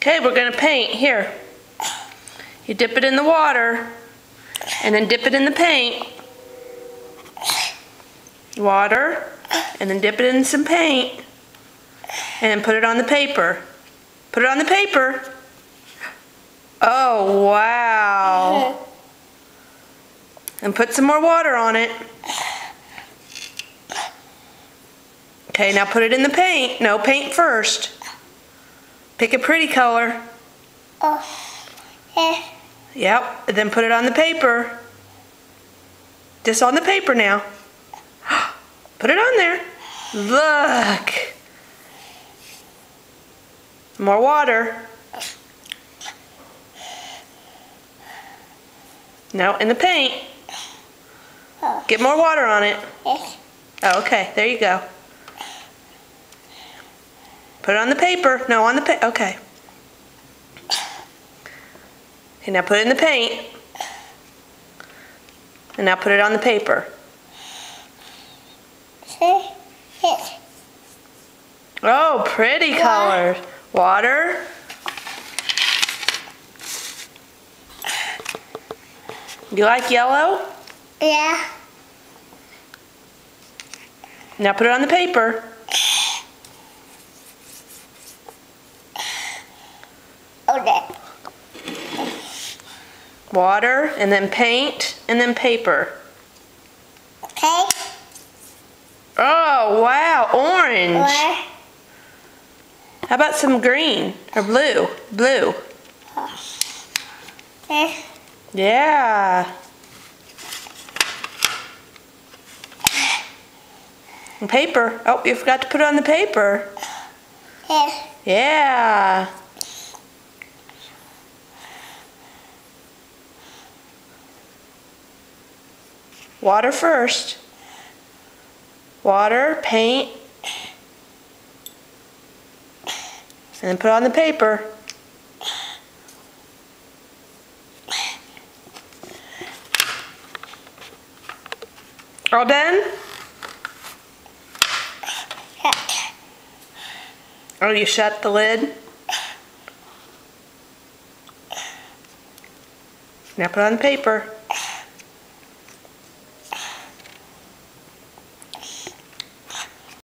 Okay, we're gonna paint. Here. You dip it in the water, and then dip it in the paint. Water, and then dip it in some paint, and then put it on the paper. Put it on the paper. Oh, wow. And put some more water on it. Okay, now put it in the paint. No, paint first. Pick a pretty color. Yep, and then put it on the paper. Just on the paper now. Put it on there. Look. More water. No, in the paint. Get more water on it. Oh, okay, there you go. Put it on the paper. No, on the paper. Okay. Okay, now put it in the paint. And now put it on the paper. Oh, pretty colors. Water. You like yellow? Yeah. Now put it on the paper. Okay. Water, and then paint, and then paper. Okay. Oh, wow, orange. Or How about some green or blue? Blue. Yeah. And paper. Oh, you forgot to put it on the paper. Yeah. Water first. Water, paint, and then put it on the paper. All done? Oh, you shut the lid? Now put it on the paper.